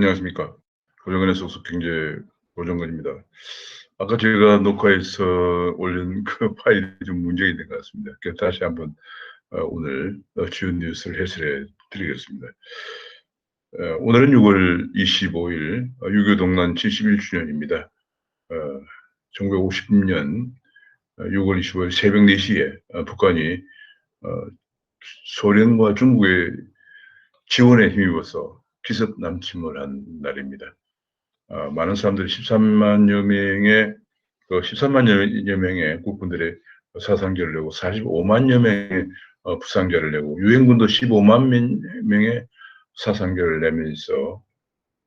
안녕하십니까. 고정근의 속속 경제 고정근입니다. 아까 제가 녹화해서 올린 그 파일이 좀 문제가 있는 것 같습니다. 그래서 다시 한번 오늘 주요 뉴스를 해설해 드리겠습니다. 오늘은 6월 25일 6.25 동란 71주년입니다. 1950년 6월 25일 새벽 4시에 북한이 소련과 중국의 지원에 힘입어서 기습 남침을 한 날입니다. 많은 사람들이 13만여 명의 국군들의 사상자를 내고 45만여 명의 부상자를 내고 유엔군도 15만 명의 사상자를 내면서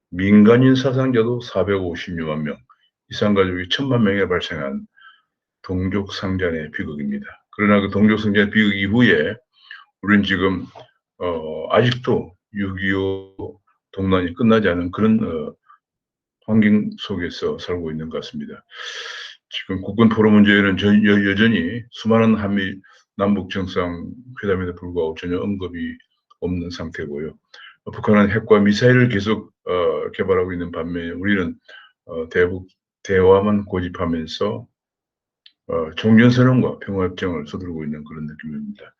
민간인 사상자도 456만 명, 이산 가족이 1천만 명에 발생한 동족상잔의 비극입니다. 그러나 그 동족상잔의 비극 이후에 우리는 지금 아직도 6.25 동란이 끝나지 않은 그런 환경 속에서 살고 있는 것 같습니다. 지금 국군 포로 문제에는 여전히 수많은 한미 남북 정상회담에도 불구하고 전혀 언급이 없는 상태고요. 북한은 핵과 미사일을 계속 개발하고 있는 반면에 우리는 대북 대화만 고집하면서 종전선언과 평화협정을 서두르고 있는 그런 느낌입니다.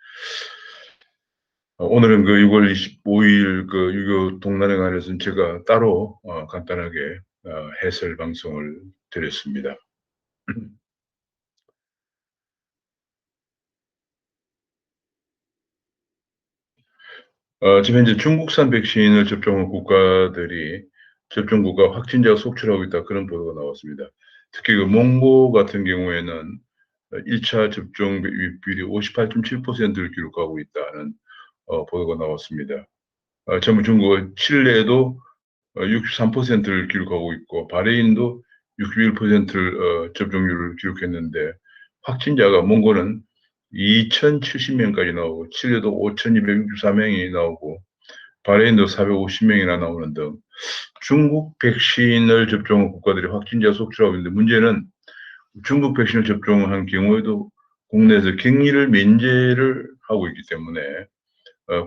오늘은 그 6월 25일 그 6.25 동란에 관해서는 제가 따로 간단하게 해설 방송을 드렸습니다. 지금 현재 중국산 백신을 접종한 국가들이 접종국가 확진자가 속출하고 있다, 그런 보도가 나왔습니다. 특히 그 몽고 같은 경우에는 1차 접종 비율이 58.7%를 기록하고 있다는 보도가 나왔습니다. 전부 중국, 칠레도 63%를 기록하고 있고 바레인도 61%를 접종률을 기록했는데, 확진자가 몽골은 2,070명까지 나오고 칠레도 5,264명이 나오고 바레인도 450명이나 나오는 등 중국 백신을 접종한 국가들이 확진자 속출하고 있는데, 문제는 중국 백신을 접종한 경우에도 국내에서 격리를 면제를 하고 있기 때문에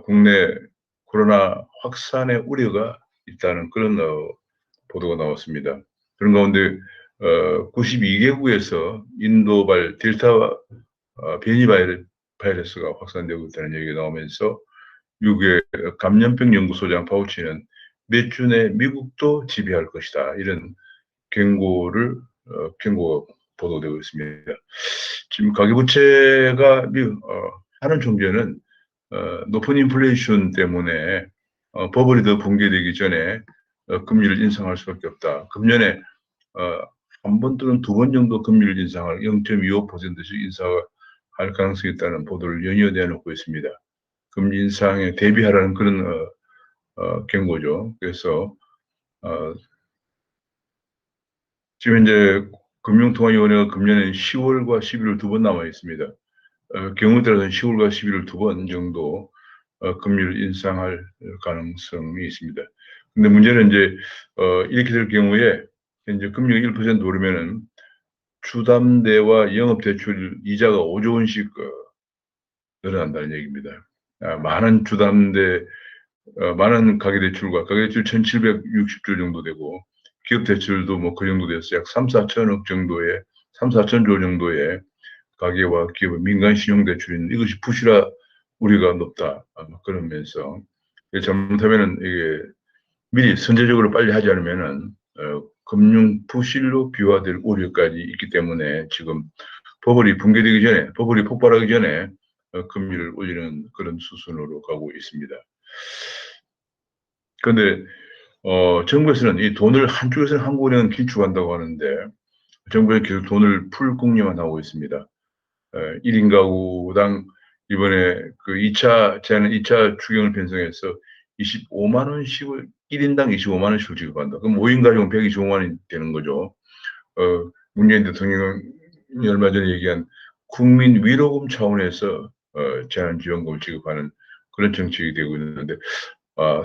국내 코로나 확산의 우려가 있다는 그런 보도가 나왔습니다. 그런 가운데 92개국에서 인도발 델타 변이 바이러스가 확산되고 있다는 얘기가 나오면서 미국의 감염병 연구소장 파우치는 몇 주 내 미국도 지배할 것이다, 이런 경고가 보도되고 있습니다. 지금 가계부채가 하는 총재는 높은 인플레이션 때문에 버블이 더 붕괴되기 전에 금리를 인상할 수밖에 없다. 금년에 한 번 또는 두 번 정도 금리를 인상할 0.25%씩 인상할 가능성이 있다는 보도를 연이어 내놓고 있습니다. 금리 인상에 대비하라는 그런 경고죠. 그래서 지금 현재 금융통화위원회가 금년에 10월과 11월 두 번 남아 있습니다. 경우에 따라서는 10월과 11월 두 번 정도 금리를 인상할 가능성이 있습니다. 근데 문제는 이제 이렇게 될 경우에 현재 금리가 1% 오르면은 주담대와 영업대출 이자가 5조 원씩 늘어난다는 얘기입니다. 많은 주담대, 많은 가계대출과 가계대출 1,760조 정도 되고 기업대출도 뭐 그 정도 돼서 약 3, 4천억 정도의 3, 4천조 정도의 가계와 기업 민간 신용대출인데, 이것이 부실화 우려가 높다, 그러면서 잘못하면은 이게 미리 선제적으로 빨리 하지 않으면은 금융 부실로 비화될 우려까지 있기 때문에 지금 버블이 폭발하기 전에 금리를 올리는 그런 수순으로 가고 있습니다. 그런데 정부에서는 이 돈을 한쪽에서는 한국은행은 긴축한다고 하는데 정부는 계속 돈을 풀 궁리만 하고 있습니다. 1인 가구당 이번에 그 2차 추경을 편성해서 25만 원씩을 1인당 25만 원씩을 지급한다. 그럼 5인 가족은 125만 원이 되는 거죠. 문재인 대통령이 얼마 전에 얘기한 국민 위로금 차원에서 재난지원금을 지급하는 그런 정책이 되고 있는데,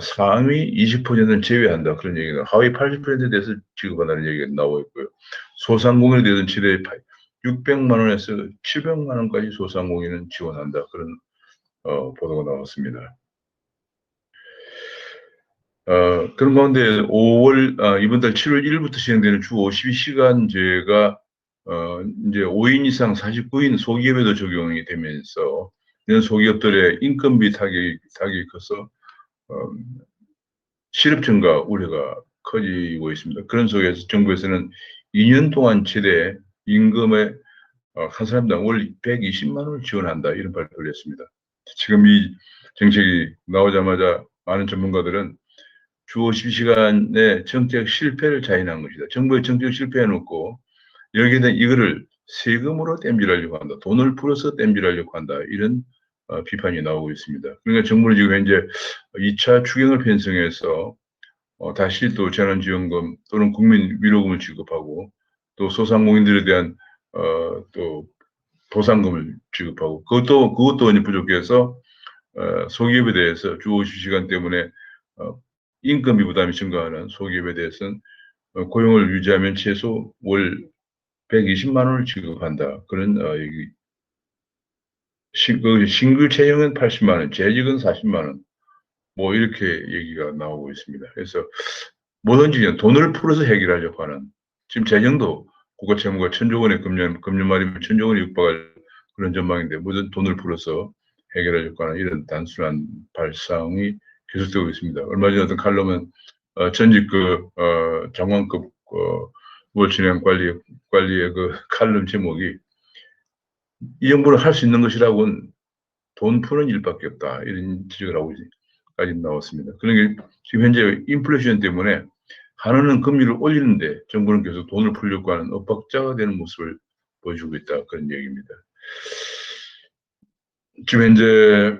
상위 20%는 제외한다, 그런 얘기가, 하위 80%에 대해서 지급한다는 얘기가 나오고 있고요. 소상공인에 대해서는 최대 600만 원에서 700만 원까지 소상공인은 지원한다, 그런 보도가 나왔습니다. 그런 가운데 5월, 이번 달 7월 1일부터 시행되는 주 52시간제가 이제 5인 이상 49인 소기업에도 적용이 되면서 이런 소기업들의 인건비 타격이 커서 어, 실업 증가 우려가 커지고 있습니다. 그런 속에서 정부에서는 2년 동안 최대 임금의 한 사람당 월 120만 원을 지원한다 이런 발표를 했습니다. 지금 이 정책이 나오자마자 많은 전문가들은 주 52시간의 정책 실패를 자인한 것이다. 정부의 정책 실패해놓고 여기에 대한 이거를 세금으로 땜질하려고 한다. 돈을 풀어서 땜질하려고 한다. 이런 비판이 나오고 있습니다. 그러니까 정부는 지금 현재 2차 추경을 편성해서 다시 또 재난지원금 또는 국민 위로금을 지급하고 또 소상공인들에 대한 또 보상금을 지급하고 그것도 이제 부족해서 소기업에 대해서 주 50시간 때문에 인건비 부담이 증가하는 소기업에 대해서는 고용을 유지하면 최소 월 120만 원을 지급한다. 그런 얘기. 신규 채용은 80만 원, 재직은 40만 원. 뭐 이렇게 얘기가 나오고 있습니다. 그래서 뭐든지 그냥 돈을 풀어서 해결하려고 하는 지금 재정도 국가채무가 1,000조 원의 금년 말이면 1,000조 원이 육박할 그런 전망인데 뭐든 돈을 풀어서 해결하려고 하는 이런 단순한 발상이 계속되고 있습니다. 얼마 전에 어떤 칼럼은 전직 장관급 월 진행 관리의 그 칼럼 제목이 이 정부는 할 수 있는 것이라고는 돈 푸는 일밖에 없다. 이런 지적을 하고 까지 나왔습니다. 그러니까 지금 현재 인플레이션 때문에 한은은 금리를 올리는데 정부는 계속 돈을 풀려고 하는 엇박자가 되는 모습을 보여주고 있다. 그런 얘기입니다. 지금 현재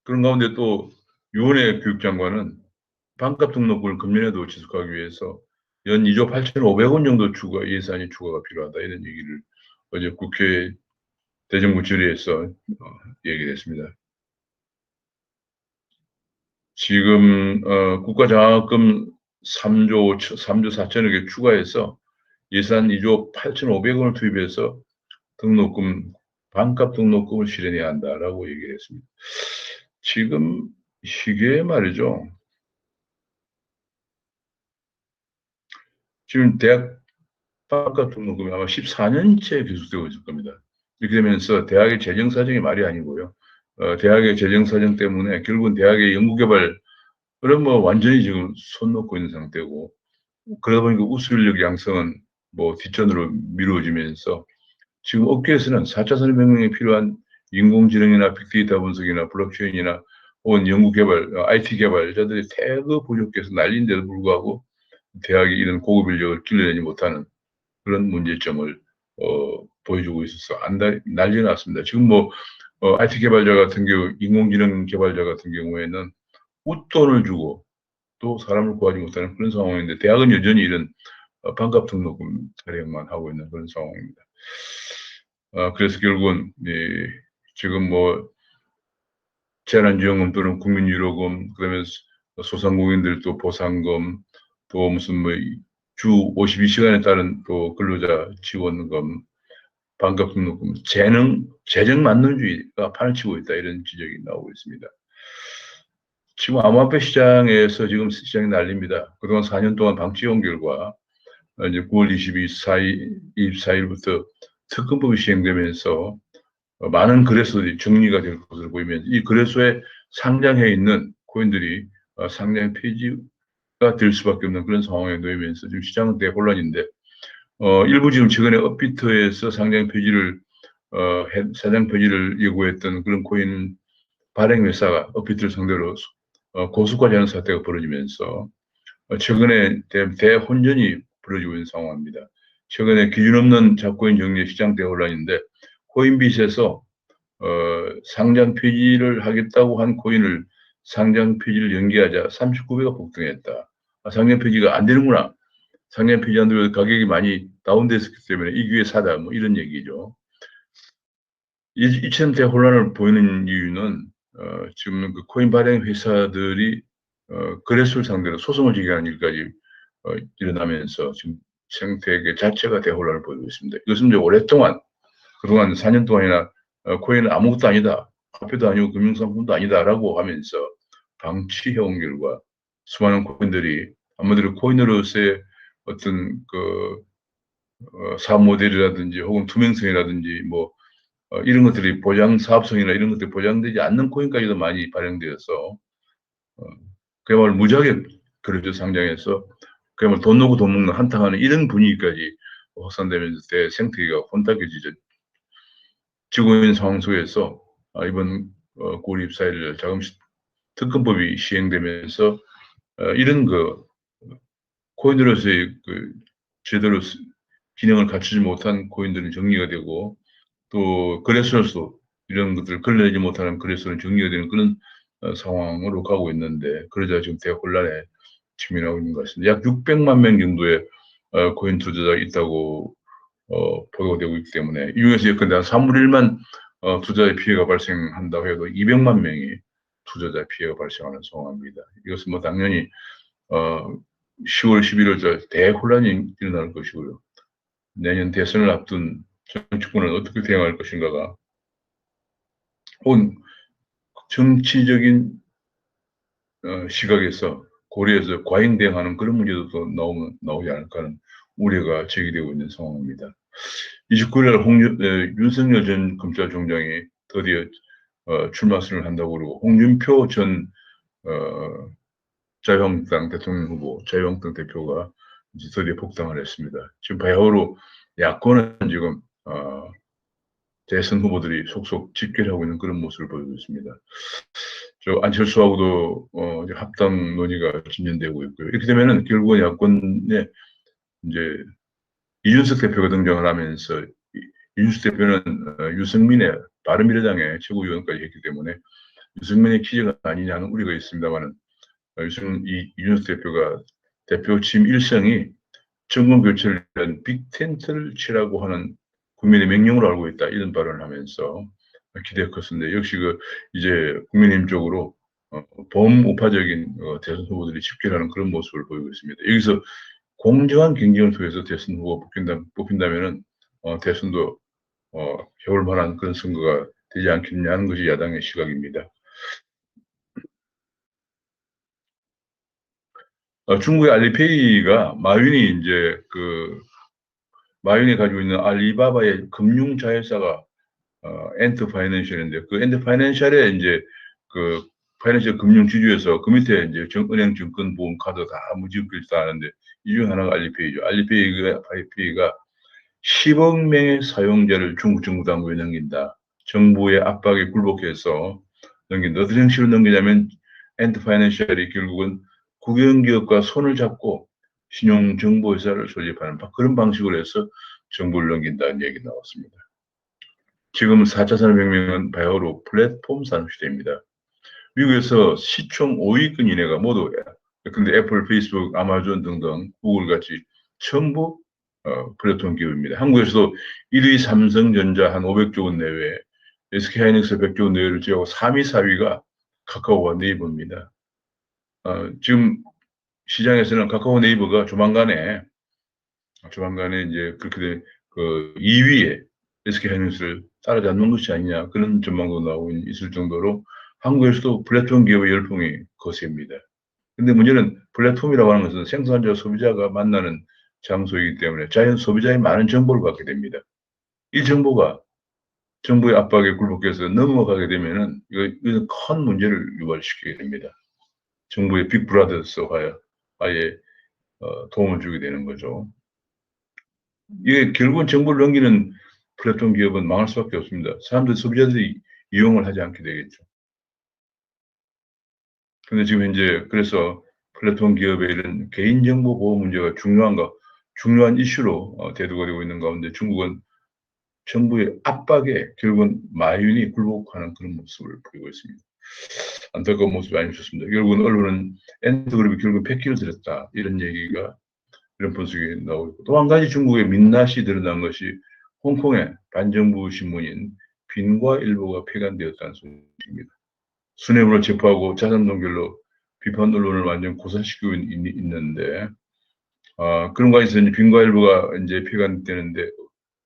그런 가운데 또 유은혜 교육장관은 반값 등록금을 금년에도 지속하기 위해서 연 2조 8,500원 정도 예산이 추가가 필요하다. 이런 얘기를 어제 국회 대정부 질의에서 얘기를 했습니다. 지금 국가장학금 3조 4천억에 추가해서 예산 2조 8,500원을 투입해서 반값 등록금을 실현해야 한다라고 얘기를 했습니다. 지금 이게 말이죠. 지금 대학 반값 등록금이 아마 14년째 계속되고 있을 겁니다. 이렇게 되면서 대학의 재정 사정이 말이 아니고요. 대학의 재정 사정 때문에 결국은 대학의 연구개발 그런 뭐 완전히 지금 손 놓고 있는 상태고 그러다 보니까 우수 인력 양성은 뭐 뒷전으로 미루어지면서 지금 업계에서는 4차 산업혁명에 필요한 인공지능이나 빅데이터 분석이나 블록체인이나 혹은 연구개발, IT 개발자들이 태그 부족해서 난리인데도 불구하고 대학이 이런 고급 인력을 길러내지 못하는 그런 문제점을 보여주고 있어서 난리 났습니다. 지금 뭐 IT 개발자 같은 경우, 인공지능 개발자 같은 경우에는 웃돈을 주고 또 사람을 구하지 못하는 그런 상황인데 대학은 여전히 이런 반값 등록금 타령만 하고 있는 그런 상황입니다. 그래서 결국은 지금 뭐 재난지원금 또는 국민유로금 그다음에 소상공인들 또 보상금 또 무슨 뭐 주 52시간에 따른 또 근로자 지원금 반값 등록금 재정 만능주의가 판을 치고 있다 이런 지적이 나오고 있습니다. 지금 암호화폐 시장에서 지금 시장이 난립니다. 그동안 4년 동안 방치해온 결과 이제 9월 24일부터 특검법이 시행되면서 많은 거래소들이 정리가 될 것으로 보이면서 이 거래소에 상장해 있는 코인들이 상장 폐지가 될 수밖에 없는 그런 상황에 놓이면서 지금 시장은 대혼란인데 일부 지금 최근에 업비트에서 상장 폐지를 예고했던 그런 코인 발행 회사가 업비트를 상대로 고소까지 하는 사태가 벌어지면서 최근에 대혼전이 벌어지고 있는 상황입니다. 최근에 기준 없는 잡코인 정리 시장 대혼란인데 코인빗에서 상장 폐지를 하겠다고 한 코인을 상장 폐지를 연기하자 39배가 폭등했다. 상장 폐지가 안 되는구나. 상장 폐지 안 되면 가격이 많이 다운됐기 때문에 이 기회에 사다. 뭐 이런 얘기죠. 이처럼 대혼란을 보이는 이유는 지금 그 코인 발행 회사들이 거래소를 상대로 소송을 제기하는 일까지 일어나면서 지금 생태계 자체가 대혼란을 보이고 있습니다. 이것은 이제 오랫동안 그동안 4년 동안이나 코인은 아무것도 아니다. 화폐도 아니고 금융상품도 아니다라고 하면서 방치해온 결과 수많은 코인들이 아무래도 코인으로서의 어떤 그 사업 모델이라든지 혹은 투명성이라든지 뭐 이런 것들이 보장 사업성이나 이런 것들이 보장되지 않는 코인까지도 많이 발행되어서 그야말로 무지하게 그려져 상장해서 그야말로 돈 놓고 돈 먹는 한탕하는 이런 분위기까지 확산되면서 생태계가 혼탁해지죠. 지구인 상황 속에서 이번 9월 24일 자금시 특검법이 시행되면서 이런 그 코인으로서의 그 제대로 기능을 갖추지 못한 코인들은 정리가 되고 또 거래소로서 이런 것들을 걸러내지 못하는 거래소는 정리가 되는 그런 상황으로 가고 있는데 그러자 지금 대혼란에 직면하고 있는 것 같습니다. 약 600만 명 정도의 코인 투자자가 있다고 보고되고 있기 때문에 이 중에서 예컨대 한 3분의 1만 투자의 피해가 발생한다고 해도 200만 명이 투자자 피해가 발생하는 상황입니다. 이것은 뭐 당연히 10월, 11월 대혼란이 일어날 것이고요. 내년 대선을 앞둔 정치권은 어떻게 대응할 것인가가 혹은 정치적인 시각에서 고려해서 과잉 대응하는 그런 문제도 또 나오지 않을까 하는 우려가 제기되고 있는 상황입니다. 29일 날 윤석열 전 검찰총장이 드디어 출마 선언을 한다고 그러고 홍준표 전 자유한국당 대통령 후보 자유한국당 대표가 이제 드디어 복당을 했습니다. 지금 바야흐로 야권은 지금 대선 후보들이 속속 집결하고 있는 그런 모습을 보이고 있습니다. 저 안철수하고도 이제 합당 논의가 진전되고 있고요. 이렇게 되면은 결국은 야권에 이제 이준석 대표가 등장을 하면서 이준석 대표는 유승민의 바른미래당의 최고위원까지 했기 때문에 유승민의 기재가 아니냐는 우려가 있습니다만은 이준석 대표가 대표 취임 일성이 정권 교체를 위한 빅텐트를 치라고 하는 국민의 명령으로 알고 있다 이런 발언을 하면서 기대가 컸는데 역시 이제 국민의힘 쪽으로 범우파적인 대선 후보들이 집결하는 그런 모습을 보이고 있습니다. 여기서 공정한 경쟁을 통해서 대선 후보가 뽑힌다면은 대선도 해올 만한 그런 선거가 되지 않겠냐 하는 것이 야당의 시각입니다. 중국의 알리페이가 마윈이 가지고 있는 알리바바의 금융 자회사가 엔트 파이낸셜인데 그 엔트 파이낸셜에 이제 그 파이낸셜 금융 지주에서 그 밑에 이제 은행, 증권, 보험, 카드 다 무지급결 다 하는데 이 중 하나가 알리페이죠. 알리페이가 10억 명의 사용자를 중국 정부 당국에 넘긴다. 정부의 압박에 굴복해서 넘긴다. 어떤 형식으로 넘기냐면 엔트 파이낸셜이 결국은 국영기업과 손을 잡고 신용정보회사를 설립하는 그런 방식으로 해서 정부를 넘긴다는 얘기 나왔습니다. 지금 4차 산업혁명은 바야흐로 플랫폼 산업시대입니다. 미국에서 시총 5위권 이내가 모두 근데 애플, 페이스북, 아마존 등등 구글 같이 전부 플랫폼 기업입니다. 한국에서도 1위 삼성전자 한 500조 원 내외, SK하이닉스 100조 원 내외를 제하고 3위, 4위가 카카오와 네이버입니다. 지금 시장에서는 카카오 네이버가 조만간에 이제 그렇게 그 2위에 SK하이닉스를 따라잡는 것이 아니냐 그런 전망도 나오고 있을 정도로 한국에서도 플랫폼 기업의 열풍이 거셉니다. 근데 문제는 플랫폼이라고 하는 것은 생산자와 소비자가 만나는 장소이기 때문에 자연 소비자의 많은 정보를 받게 됩니다. 이 정보가 정부의 압박에 굴복해서 넘어가게 되면은 이건 큰 문제를 유발시키게 됩니다. 정부의 빅브라더스와의 아예 도움을 주게 되는 거죠. 이게 결국은 정보를 넘기는 플랫폼 기업은 망할 수밖에 없습니다. 소비자들이 이용을 하지 않게 되겠죠. 근데 지금 현재 그래서 플랫폼 기업의 이런 개인정보 보호 문제가 중요한 이슈로 대두가 되고 있는 가운데 중국은 정부의 압박에 결국은 마윈이 굴복하는 그런 모습을 보이고 있습니다. 안타까운 모습이 아니셨습니다. 결국은 언론은 엔터그룹이 결국 패키를 들였다 이런 얘기가 이런 분석이 나오고 있고 또 한 가지 중국의 민낯이 드러난 것이 홍콩의 반정부 신문인 빈과일보가 폐간되었다는 소식입니다. 수뇌부를 체포하고 자산 동결로 비판 언론을 완전 고사시키고 있는데 그런 과에서 이제 빈과일보가 이제 폐간되는데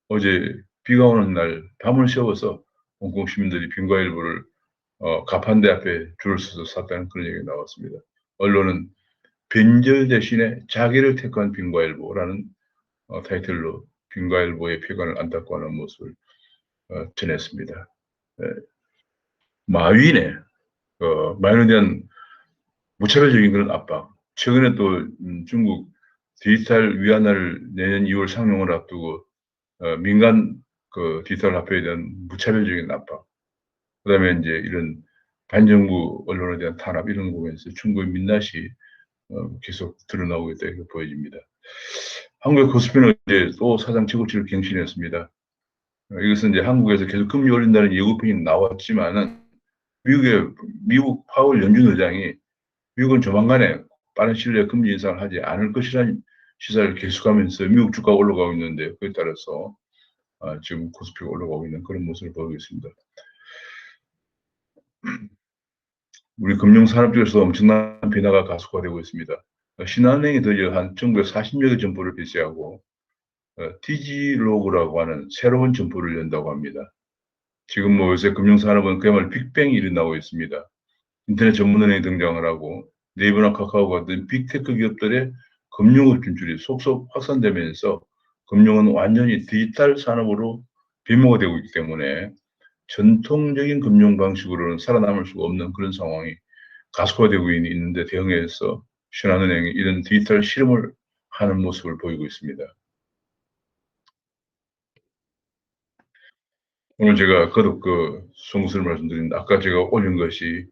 어제 비가 오는 날 밤을 새워서 홍콩 시민들이 빈과일보를 가판대 앞에 줄을 서서 샀다는 그런 얘기가 나왔습니다. 언론은 변절 대신에 자기를 택한 빙과일보라는 타이틀로 빙과일보의 폐관을 안타까워하는 모습을 전했습니다. 네. 마윈의 마윈에 대한 무차별적인 그런 압박. 최근에 또 중국 디지털 위안화를 내년 2월 상용을 앞두고 민간 그 디지털 화폐에 대한 무차별적인 압박. 그다음에 이제 이런 반정부 언론에 대한 탄압 이런 부분에서 중국의 민낯이 계속 드러나고 있다 이렇게 보여집니다. 한국의 코스피는 이제 또 사상 최고치를 경신했습니다. 이것은 이제 한국에서 계속 금리 올린다는 예고편이 나왔지만은 미국 파월 연준 의장이 미국은 조만간에 빠른 시일 내에 금리 인상을 하지 않을 것이라는 시사를 계속하면서 미국 주가가 올라가고 있는데 그에 따라서 지금 코스피가 올라가고 있는 그런 모습을 보이고 있습니다. 우리 금융산업 쪽에서 엄청난 변화가 가속화되고 있습니다. 신한은행이 드디어 한 1940여 개 점포를 폐쇄하고 TG로그라고 하는 새로운 점포를 연다고 합니다. 지금 뭐 요새 금융산업은 그야말로 빅뱅이 일어나고 있습니다. 인터넷 전문은행이 등장을 하고 네이버나 카카오 같은 빅테크 기업들의 금융업 진출이 속속 확산되면서 금융은 완전히 디지털 산업으로 변모가 되고 있기 때문에 전통적인 금융 방식으로는 살아남을 수가 없는 그런 상황이 가속화되고 있는데 대응해서 신한은행이 이런 디지털 실험을 하는 모습을 보이고 있습니다. 오늘 제가 거듭 송구스를 말씀드립니다. 아까 제가 올린 것이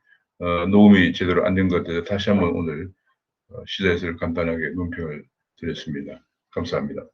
녹음이 제대로 안 된 것 같아서 다시 한번 오늘 시사에서 간단하게 논평을 드렸습니다. 감사합니다.